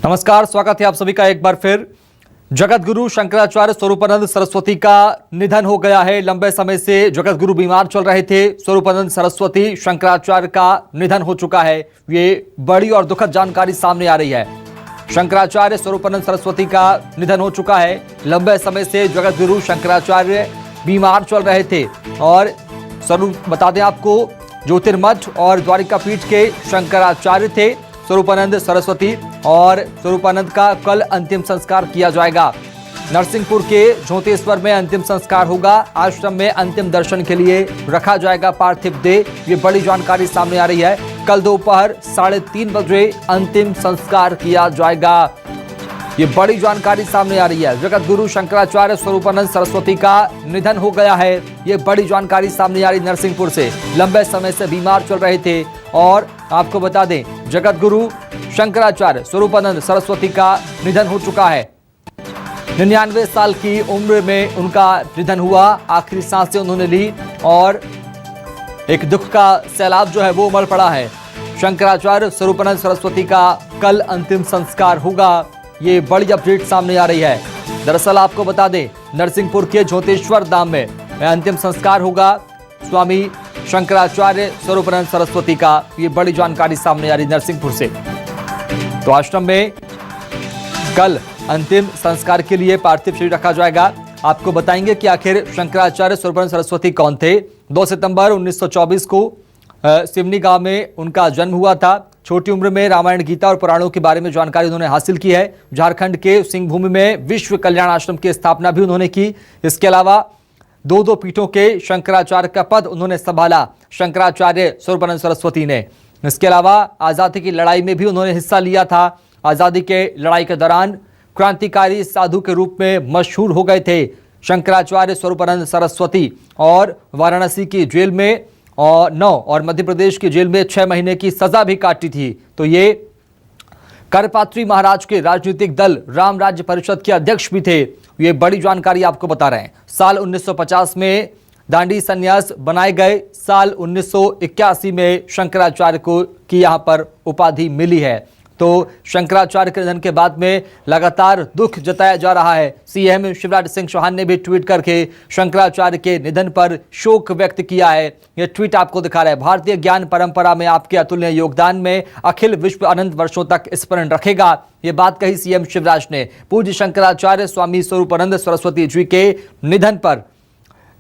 नमस्कार, स्वागत है आप सभी का एक बार फिर। जगत गुरु शंकराचार्य स्वरूपानंद सरस्वती का निधन हो गया है। लंबे समय से जगत गुरु बीमार चल रहे थे। स्वरूपानंद सरस्वती शंकराचार्य का निधन हो चुका है। ये बड़ी और दुखद जानकारी सामने आ रही है। शंकराचार्य स्वरूपानंद सरस्वती का निधन हो चुका है। लंबे समय से जगत गुरु शंकराचार्य बीमार चल रहे थे और स्वरूप बता दें आपको, ज्योतिर्मठ और द्वारिका पीठ के शंकराचार्य थे स्वरूपानंद सरस्वती, और स्वरूपानंद का कल अंतिम संस्कार किया जाएगा। नरसिंहपुर के झोंतेश्वर में अंतिम संस्कार होगा। आश्रम में अंतिम दर्शन के लिए रखा जाएगा पार्थिव देह। ये बड़ी जानकारी सामने आ रही है। कल दोपहर 3:30 बजे अंतिम संस्कार किया जाएगा। ये बड़ी जानकारी सामने आ रही है। जगत गुरु शंकराचार्य स्वरूपानंद सरस्वती का निधन हो गया है। ये बड़ी जानकारी सामने आ रही नरसिंहपुर से। लंबे समय से बीमार चल रहे थे और आपको बता दें, जगत गुरु शंकराचार्य स्वरूपानंद सरस्वती का निधन हो चुका है। 99 साल की उम्र में उनका निधन हुआ। आखिरी सांसें उन्होंने ली और एक दुख का सैलाब जो है वो उमड़ पड़ा है। शंकराचार्य स्वरूपानंद सरस्वती का कल अंतिम संस्कार होगा। ये बड़ी अपडेट सामने आ रही है। दरअसल आपको बता दें, नरसिंहपुर के झोंतेश्वर धाम में अंतिम संस्कार होगा स्वामी शंकराचार्य स्वरूपानंद सरस्वती का। ये बड़ी जानकारी सामने आ रही नरसिंहपुर से। तो आश्रम में कल अंतिम संस्कार के लिए पार्थिव शरीर रखा जाएगा। आपको बताएंगे कि आखिर शंकराचार्य स्वरूपानंद सरस्वती कौन थे। 2 सितंबर 1924 को सिवनी गांव में उनका जन्म हुआ था। छोटी उम्र में रामायण, गीता और पुराणों के बारे में जानकारी उन्होंने हासिल की है। झारखंड के सिंहभूमि में विश्व कल्याण आश्रम की स्थापना भी उन्होंने की। इसके अलावा 2 पीठों के शंकराचार्य का पद उन्होंने संभाला शंकराचार्य स्वरूपानंद सरस्वती ने। इसके अलावा आज़ादी की लड़ाई में भी उन्होंने हिस्सा लिया था। आज़ादी के लड़ाई के दौरान क्रांतिकारी साधु के रूप में मशहूर हो गए थे शंकराचार्य स्वरूपानंद सरस्वती, और वाराणसी की जेल में 9 और मध्य प्रदेश की जेल में 6 महीने की सजा भी काटी थी। तो ये करपात्री महाराज के राजनीतिक दल राम राज्य परिषद के अध्यक्ष भी थे। ये बड़ी जानकारी आपको बता रहे हैं। साल 1950 में दांडी संन्यास बनाए गए। साल 1981 में शंकराचार्य को की यहाँ पर उपाधि मिली है। तो शंकराचार्य के निधन के बाद में लगातार दुख जताया जा रहा है। सीएम शिवराज सिंह चौहान ने भी ट्वीट करके शंकराचार्य के निधन पर शोक व्यक्त किया है। यह ट्वीट आपको दिखा रहा है। भारतीय ज्ञान परंपरा में आपके अतुलनीय योगदान में अखिल विश्व अनंत वर्षों तक स्मरण रखेगा। ये बात कही सीएम शिवराज ने। पूज्य शंकराचार्य स्वामी स्वरूपानंद सरस्वती जी के निधन पर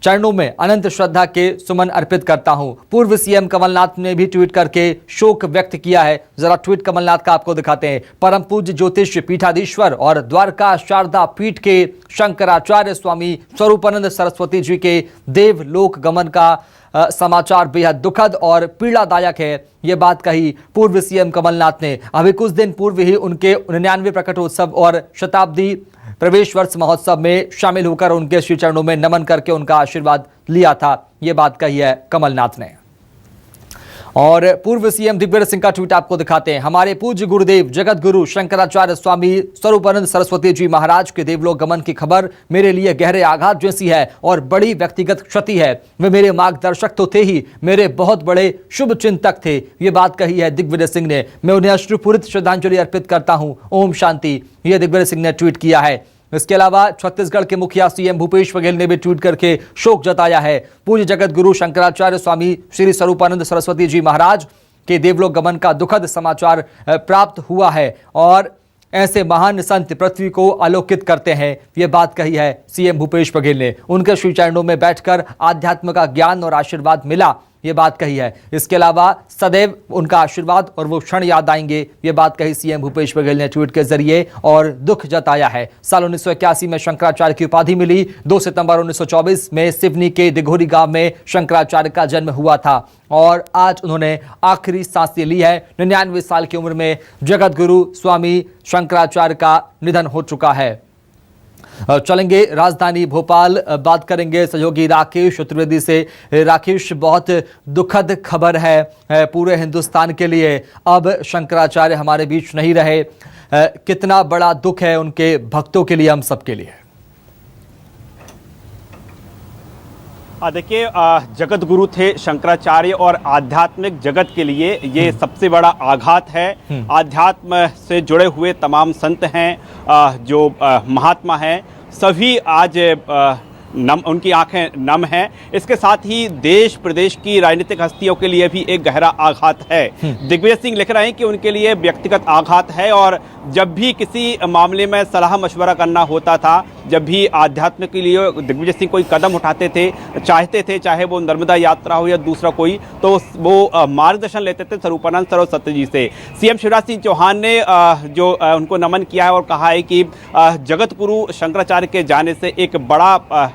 चरणों में अनंत श्रद्धा के सुमन अर्पित करता हूं। पूर्व सीएम कमलनाथ ने भी ट्वीट करके शोक व्यक्त किया है। जरा ट्वीट कमलनाथ का आपको दिखाते हैं। परम पूज्य ज्योतिष पीठाधीश्वर और द्वारका शारदा पीठ के शंकराचार्य स्वामी स्वरूपानंद सरस्वती जी के देवलोक गमन का समाचार बेहद दुखद और पीड़ादायक है। ये बात कही पूर्व सीएम कमलनाथ ने। अभी कुछ दिन पूर्व ही उनके 99वें प्रकटोत्सव और शताब्दी प्रवेश वर्ष महोत्सव में शामिल होकर उनके श्री चरणों में नमन करके उनका आशीर्वाद लिया था। ये बात कही है कमलनाथ ने। और पूर्व सीएम दिग्विजय सिंह का ट्वीट आपको दिखाते हैं। हमारे पूज्य गुरुदेव जगत गुरु शंकराचार्य स्वामी स्वरूपानंद सरस्वती जी महाराज के देवलोक गमन की खबर मेरे लिए गहरे आघात जैसी है और बड़ी व्यक्तिगत क्षति है। वे मेरे मार्गदर्शक तो थे ही, मेरे बहुत बड़े शुभ चिंतक थे। ये बात कही है दिग्विजय सिंह ने। मैं उन्हें अश्रुपूरित श्रद्धांजलि अर्पित करता हूँ। ओम शांति। यह दिग्विजय सिंह ने ट्वीट किया है। इसके अलावा छत्तीसगढ़ के मुखिया सीएम भूपेश बघेल ने भी ट्वीट करके शोक जताया है। पूज्य जगत गुरु शंकराचार्य स्वामी श्री स्वरूपानंद सरस्वती जी महाराज के देवलोक गमन का दुखद समाचार प्राप्त हुआ है और ऐसे महान संत पृथ्वी को आलोकित करते हैं। ये बात कही है सीएम भूपेश बघेल ने। उनके श्री चरणों में बैठकर आध्यात्म का ज्ञान और आशीर्वाद मिला। ये बात कही है। इसके अलावा सदैव उनका आशीर्वाद और वो क्षण याद आएंगे। ये बात कही सीएम भूपेश बघेल ने ट्वीट के जरिए और दुख जताया है। साल 1981 में शंकराचार्य की उपाधि मिली। 2 सितंबर 1924 में सिवनी के दिघोरी गांव में शंकराचार्य का जन्म हुआ था और आज उन्होंने आखिरी सांसें ली है। 99 साल की उम्र में जगत गुरु स्वामी शंकराचार्य का निधन हो चुका है। चलेंगे राजधानी भोपाल, बात करेंगे सहयोगी राकेश चतुर्वेदी से। राकेश, बहुत दुखद खबर है पूरे हिंदुस्तान के लिए। अब शंकराचार्य हमारे बीच नहीं रहे। कितना बड़ा दुख है उनके भक्तों के लिए, हम सब के लिए। देखिए, जगत गुरु थे शंकराचार्य और आध्यात्मिक जगत के लिए ये सबसे बड़ा आघात है। आध्यात्म से जुड़े हुए तमाम संत हैं, जो महात्मा हैं, सभी आज उनकी आंखें नम हैं। इसके साथ ही देश प्रदेश की राजनीतिक हस्तियों के लिए भी एक गहरा आघात है। दिग्विजय सिंह लिख रहे हैं कि उनके लिए व्यक्तिगत आघात है और जब भी किसी मामले में सलाह मशवरा करना होता था, जब भी आध्यात्म के लिए दिग्विजय सिंह कोई कदम उठाते थे, चाहते थे, चाहे वो नर्मदा यात्रा हो या दूसरा कोई, तो वो मार्गदर्शन लेते थे स्वरूपानंद सरस्वती जी से। सीएम शिवराज सिंह चौहान ने जो उनको नमन किया है और कहा है कि जगत गुरु शंकराचार्य के जाने से एक बड़ा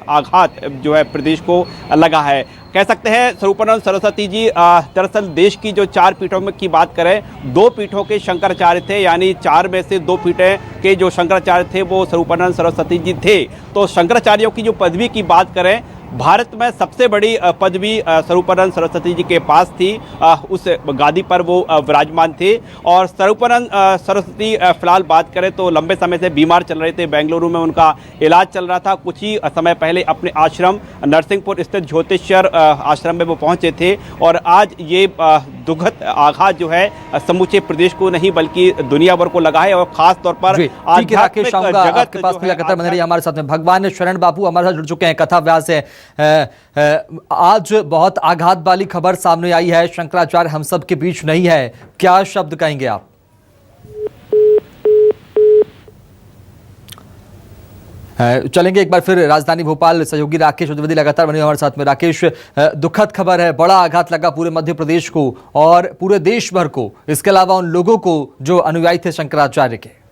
आघात जो है प्रदेश को लगा है। कह सकते हैं स्वरूपानंद सरस्वती जी दरअसल देश की जो 4 पीठों में की बात करें, 2 पीठों के शंकराचार्य थे, यानी 4 में से 2 पीठें के जो शंकराचार्य थे वो स्वरूपानंद सरस्वती जी थे। तो शंकराचार्यों की जो पदवी की बात करें, भारत में सबसे बड़ी पदवी स्वरूपानंद सरस्वती जी के पास थी। उस गादी पर वो विराजमान थे और स्वरूपानंद सरस्वती फिलहाल बात करें तो लंबे समय से बीमार चल रहे थे। बेंगलुरु में उनका इलाज चल रहा था। कुछ ही समय पहले अपने आश्रम नरसिंहपुर स्थित ज्योतिष्वर आश्रम में वो पहुंचे थे और आज ये दुखद आघात जो है समूचे प्रदेश को नहीं बल्कि दुनिया भर को लगा है और खास तौर पर आध्यात्मिक जगत के पास लगातार बने रही। हमारे साथ में भगवान शरण बाबू हमारे साथ जुड़ चुके हैं, कथा व्यास है। आज बहुत आघात वाली खबर सामने आई है, शंकराचार्य हम सब के बीच नहीं है, क्या शब्द कहेंगे आप? चलेंगे एक बार फिर राजधानी भोपाल, सहयोगी राकेश चतुर्वेदी लगातार बने हमारे साथ में। राकेश, दुखद खबर है, बड़ा आघात लगा पूरे मध्य प्रदेश को और पूरे देश भर को, इसके अलावा उन लोगों को जो अनुयायी थे शंकराचार्य के।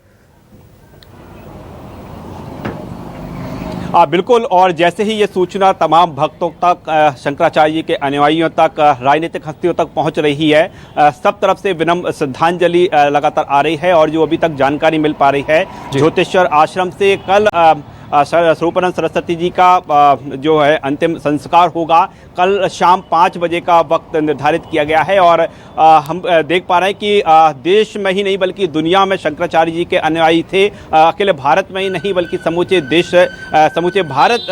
बिल्कुल, और जैसे ही ये सूचना तमाम भक्तों तक, शंकराचार्य के अनुयायियों तक, राजनीतिक हस्तियों तक पहुंच रही है, सब तरफ से विनम्र श्रद्धांजलि लगातार आ रही है और जो अभी तक जानकारी मिल पा रही है ज्योतिष्वर आश्रम से, कल स्वरूपानंद सरस्वती जी का जो है अंतिम संस्कार होगा। कल शाम 5 बजे का वक्त निर्धारित किया गया है और हम देख पा रहे हैं कि देश में ही नहीं बल्कि दुनिया में शंकराचार्य जी के अनुयायी थे। अकेले भारत में ही नहीं बल्कि समूचे देश, समूचे भारत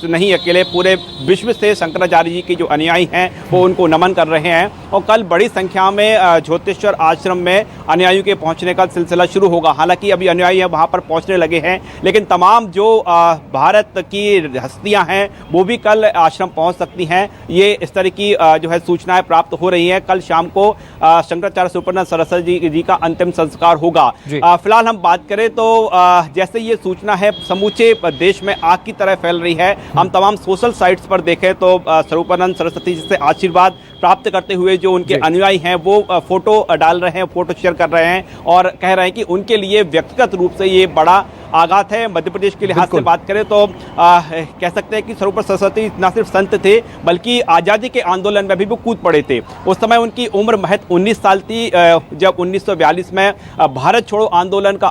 नहीं, अकेले पूरे विश्व से शंकराचार्य जी के जो अनुयायी हैं वो उनको नमन कर रहे हैं और कल बड़ी संख्या में ज्योतिष्वर आश्रम में अनुयायियों के पहुँचने का सिलसिला शुरू होगा। हालांकि अभी अनुयायी हैं वहाँ पर पहुँचने लगे हैं, लेकिन तमाम जो भारत की हस्तियां हैं वो भी कल आश्रम पहुंच सकती हैं। ये इस तरह की जो है सूचनाएं प्राप्त हो रही हैं। कल शाम को शंकराचार्य स्वरूपानंद सरस्वती जी का अंतिम संस्कार होगा। फिलहाल हम बात करें तो जैसे ये सूचना है समूचे देश में आग की तरह फैल रही है। हम तमाम सोशल साइट्स पर देखें तो स्वरूपानंद सरस्वती जी से आशीर्वाद प्राप्त करते हुए जो उनके अनुयायी हैं वो फोटो डाल रहे हैं, फोटो शेयर कर रहे हैं और कह रहे हैं कि उनके लिए व्यक्तिगत रूप से ये बड़ा आघात है। मध्य प्रदेश के लिहाज से बात करें तो कह सकते हैं कि स्वरूप सरस्वती न सिर्फ संत थे बल्कि आज़ादी के आंदोलन में भी वो कूद पड़े थे। उस समय उनकी उम्र महज 19 साल थी जब 1942 में भारत छोड़ो आंदोलन का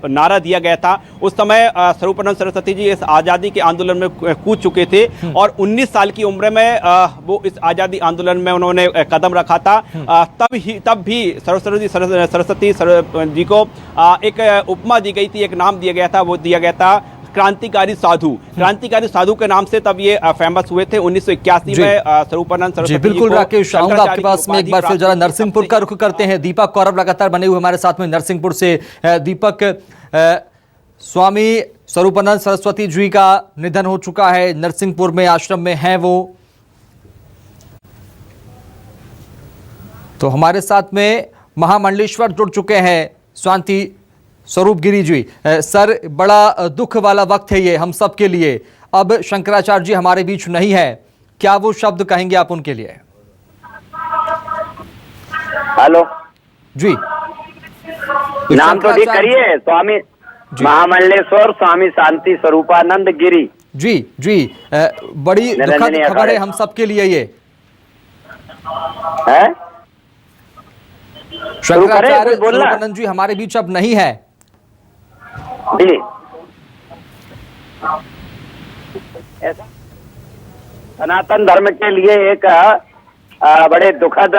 नारा दिया गया था। उस समय स्वरूपानंद सरस्वती जी इस आज़ादी के आंदोलन में कूद चुके थे और 19 साल की उम्र में वो इस आज़ादी आंदोलन में उन्होंने कदम रखा था। तब भी सरस्वती जी को एक उपमा दी गई थी, एक नाम दिया गया था, वो दिया गया था क्रांतिकारी साधु। क्रांतिकारी साधु के नाम से तब ये फेमस हुए थे 1981 में स्वरूपानंद सरस्वती जी। बिल्कुल राकेश, आऊंगा आपके पास में एक बार फिर। जरा नरसिंहपुर का रुख करते हैं। दीपक कौरव लगातार बने हुए हमारे साथ में नरसिंहपुर से। दीपक, स्वामी स्वरूपानंद सरस्वती जी का निधन हो चुका है, नरसिंहपुर में आश्रम में है वो, तो हमारे साथ में महामंडलेश्वर जुड़ चुके हैं शांति स्वरूप गिरी जी। सर, बड़ा दुख वाला वक्त है ये हम सब के लिए। अब शंकराचार्य जी हमारे बीच नहीं है, क्या वो शब्द कहेंगे आप उनके लिए? हेलो जी, नाम तो ठीक करिए। स्वामी महामंडलेश्वर स्वामी शांति स्वरूपानंद गिरी जी। जी, बड़ी दुखद खबर है हम सब के लिए ये है। शंकराचार्य स्वरूपानंद जी हमारे बीच अब नहीं है जी। सनातन धर्म के लिए एक बड़े दुखद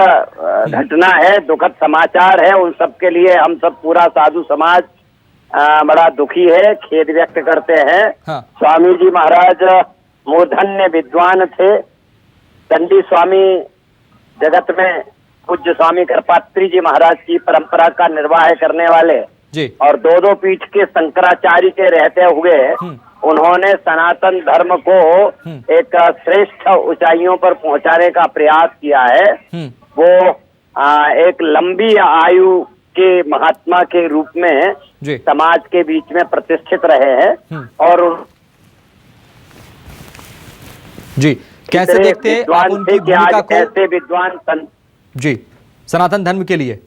घटना है, दुखद समाचार है। उन सब के लिए हम सब पूरा साधु समाज बड़ा दुखी है, खेद व्यक्त करते हैं। हाँ। स्वामी जी महाराज मूर्धन्य विद्वान थे। दंडी स्वामी जगत में पूज्य स्वामी कृपात्री जी महाराज की परंपरा का निर्वाह करने वाले जी और दो पीठ के शंकराचार्य के रहते हुए उन्होंने सनातन धर्म को एक श्रेष्ठ ऊंचाइयों पर पहुंचाने का प्रयास किया है। वो एक लंबी आयु के महात्मा के रूप में जी समाज के बीच में प्रतिष्ठित रहे हैं। और जी कैसे इतने देखते हैं आप विद्वान उनकी थे कि आज भूमिका को? ऐसे विद्वान संत जी सनातन धर्म के लिए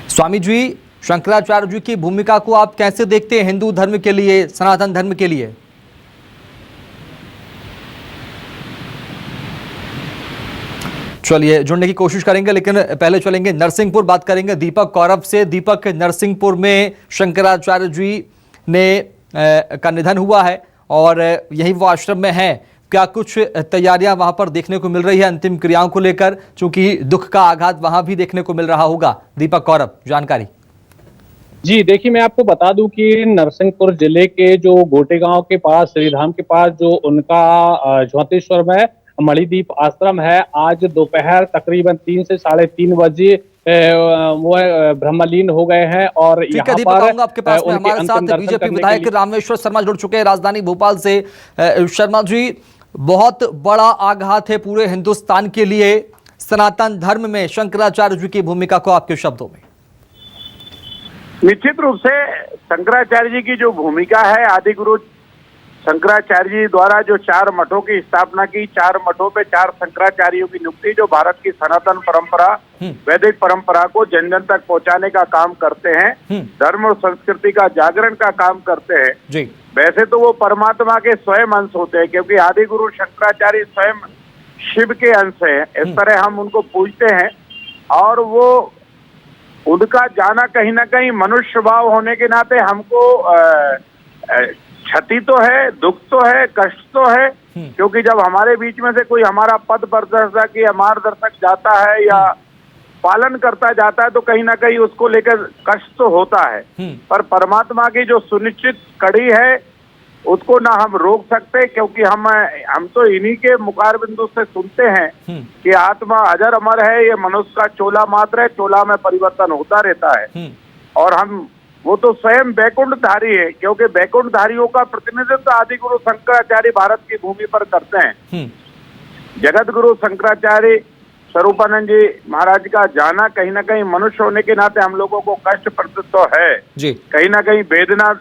स्वामी जी, शंकराचार्य जी की भूमिका को आप कैसे देखते हैं हिंदू धर्म के लिए, सनातन धर्म के लिए? चलिए जुड़ने की कोशिश करेंगे, लेकिन पहले चलेंगे नरसिंहपुर, बात करेंगे दीपक कौरव से। दीपक, नरसिंहपुर में शंकराचार्य जी ने का निधन हुआ है और यही वो आश्रम में है। क्या कुछ तैयारियां वहां पर देखने को मिल रही है अंतिम क्रियाओं को लेकर, क्योंकि दुख का आघात वहां भी देखने को मिल रहा होगा? दीपक कौरव, जानकारी। जी देखिए, मैं आपको बता दूं कि नरसिंहपुर जिले के जो गोटे गांव के पास, श्रीधाम के पास जो उनका ज्योतिश्वर में मणिदीप आश्रम है, आज दोपहर तकरीबन 3 से 3:30 बजे वो ब्रह्मलीन हो गए हैं। और ठीक है दीपक, आऊंगा आपके पास में। हमारे साथ बीजेपी विधायक रामेश्वर शर्मा जुड़ चुके हैं राजधानी भोपाल से। शर्मा जी, बहुत बड़ा आघात है पूरे हिंदुस्तान के लिए। सनातन धर्म में शंकराचार्य जी की भूमिका को आपके शब्दों में। निश्चित रूप से शंकराचार्य जी की जो भूमिका है, आदि गुरु शंकराचार्य जी द्वारा जो 4 मठों की स्थापना की, 4 मठों पे 4 शंकराचार्यों की नियुक्ति, जो भारत की सनातन परंपरा, वैदिक परंपरा को जन जन तक पहुंचाने का काम करते हैं, धर्म और संस्कृति का जागरण का काम करते हैं जी। वैसे तो वो परमात्मा के स्वयं अंश होते हैं, क्योंकि आदि गुरु शंकराचार्य स्वयं शिव के अंश है। इस तरह हम उनको पूजते हैं और वो उनका जाना कहीं ना कहीं मनुष्य भाव होने के नाते हमको क्षति तो है, दुख तो है, कष्ट तो है, क्योंकि जब हमारे बीच में से कोई हमारा पद प्रदर्शक या मार्गदर्शक जाता है या पालन करता जाता है तो कहीं ना कहीं उसको लेकर कष्ट तो होता है। पर परमात्मा की जो सुनिश्चित कड़ी है उसको ना हम रोक सकते, क्योंकि हम तो इन्हीं के मुखार बिंदु से सुनते हैं कि आत्मा अजर अमर है, ये मनुष्य का चोला मात्र है, चोला में परिवर्तन होता रहता है। और वो तो स्वयं बैकुंठधारी है, क्योंकि बैकुंठधारियों का प्रतिनिधित्व आदि गुरु शंकराचार्य भारत की भूमि पर करते हैं। जगत गुरु शंकराचार्य स्वरूपानंद जी महाराज का जाना कहीं ना कहीं मनुष्य होने के नाते हम लोगों को कष्ट प्रतीत तो है जी, कहीं ना कहीं वेदना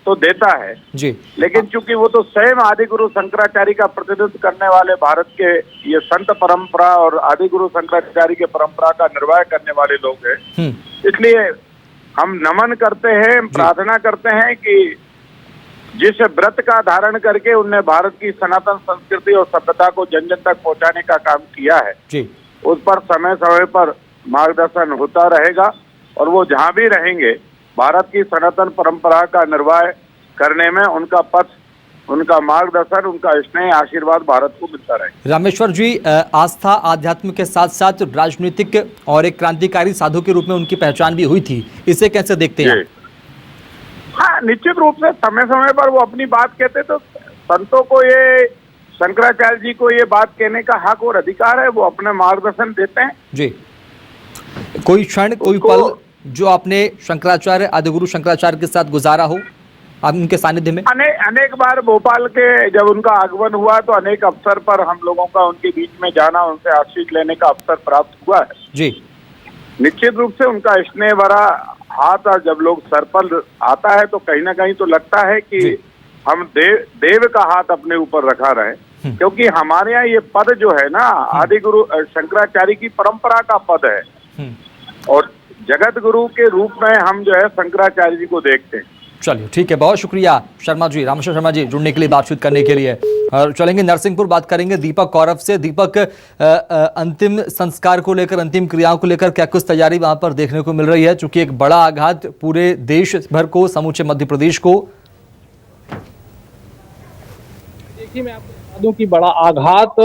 तो देता है जी, लेकिन चूंकि वो तो स्वयं आदि गुरु शंकराचार्य का प्रतिनिधित्व करने वाले भारत के ये संत परंपरा और आदि गुरु शंकराचार्य के परंपरा का निर्वाह करने वाले लोग हैं, इसलिए हम नमन करते हैं, प्रार्थना करते हैं कि जिस व्रत का धारण करके उनने भारत की सनातन संस्कृति और सभ्यता को जन जन तक पहुंचाने का काम किया है जी, उस पर समय समय पर मार्गदर्शन होता रहेगा और वो जहां भी रहेंगे भारत की सनातन परंपरा का निर्वाह करने में उनका पथ, उनका मार्गदर्शन, उनका स्नेह, आशीर्वाद भारत को मिलता रहे। रामेश्वर जी, आस्था आध्यात्म के साथ साथ राजनीतिक और एक क्रांतिकारी साधु के रूप में उनकी पहचान भी हुई थी, इसे कैसे देखते हैं? हाँ, निश्चित रूप से समय समय पर वो अपनी बात कहते, तो संतों को ये, शंकराचार्य जी को ये बात कहने का हक और अधिकार है, वो अपने मार्गदर्शन देते हैं जी। कोई क्षण, कोई पल जो आपने शंकराचार्य, आदिगुरु शंकराचार्य के साथ गुजारा हो आप उनके सानिध्य में? अनेक बार भोपाल के जब उनका आगमन हुआ तो अनेक अवसर पर हम लोगों का उनके बीच में जाना, उनसे आशीष लेने का अवसर प्राप्त हुआ है जी। निश्चित रूप से उनका स्नेह भरा हाथ जब लोग सर पर आता है तो कहीं ना कहीं तो लगता है कि हम देव का हाथ अपने ऊपर रखा रहे, क्योंकि हमारे यहाँ ये पद जो है ना, आदि गुरु शंकराचार्य की परंपरा का पद है और जगत गुरु के रूप में हम जो है शंकराचार्य जी को देखते हैं। चलिए ठीक है, बहुत शुक्रिया शर्मा जी, रामेश्वर शर्मा जी, जुड़ने के लिए, बातचीत करने के लिए। और चलेंगे नरसिंहपुर, बात करेंगे दीपक कौरव से। दीपक, अंतिम संस्कार को लेकर, अंतिम क्रियाओं को लेकर क्या कुछ तैयारी वहां पर देखने को मिल रही है, चूंकि एक बड़ा आघात पूरे देश भर को, समूचे मध्य प्रदेश को? देखिए, मैं आपको बता दूं कि बड़ा आघात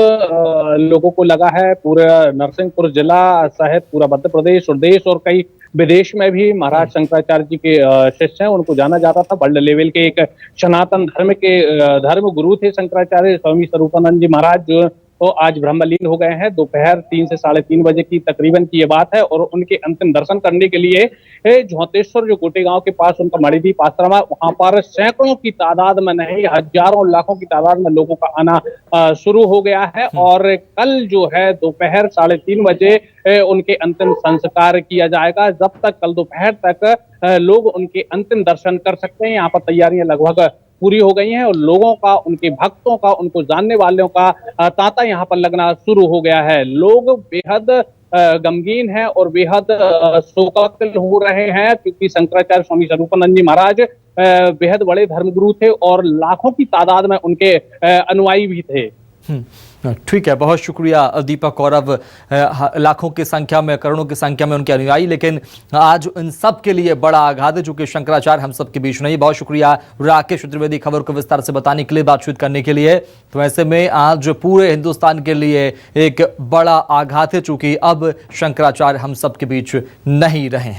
लोगों को लगा है, पूरे नरसिंहपुर जिला सहित पूरा मध्य प्रदेश और देश और कई विदेश में भी महाराज शंकराचार्य जी के शिष्य हैं, उनको जाना जाता था। वर्ल्ड लेवल के एक सनातन धर्म के धर्म गुरु थे शंकराचार्य स्वामी स्वरूपानंद जी महाराज, जो तो आज ब्रह्मलीन हो गए हैं। दोपहर 3 से 3:30 बजे की तकरीबन की ये बात है, और उनके अंतिम दर्शन करने के लिए झौतेश्वर जो गोटेगांव के पास उनका मणिदीप आश्रम है, वहां पर सैकड़ों की तादाद में नहीं, हजारों लाखों की तादाद में लोगों का आना शुरू हो गया है। और कल जो है दोपहर 3:30 बजे उनके अंतिम संस्कार किया जाएगा। जब तक कल दोपहर तक लोग उनके अंतिम दर्शन कर सकते हैं। यहाँ पर तैयारियां लगभग पूरी हो गई हैं, और लोगों का, उनके भक्तों का, उनको जानने वालों का तांता यहाँ पर लगना शुरू हो गया है। लोग बेहद गमगीन हैं और बेहद शोकाकुल हो रहे हैं, क्योंकि शंकराचार्य स्वामी स्वरूपानंद जी महाराज बेहद बड़े धर्मगुरु थे और लाखों की तादाद में उनके अनुयायी भी थे। ठीक है, बहुत शुक्रिया दीपक गौरव। लाखों की संख्या में, करोड़ों की संख्या में उनके अनुयायी, लेकिन आज इन सब के लिए बड़ा आघात है, चूंकि शंकराचार्य हम सब के बीच नहीं। बहुत शुक्रिया राकेश त्रिवेदी खबर को विस्तार से बताने के लिए, बातचीत करने के लिए। तो ऐसे में आज पूरे हिंदुस्तान के लिए एक बड़ा आघात है, चूंकि अब शंकराचार्य हम सब के बीच नहीं रहे हैं।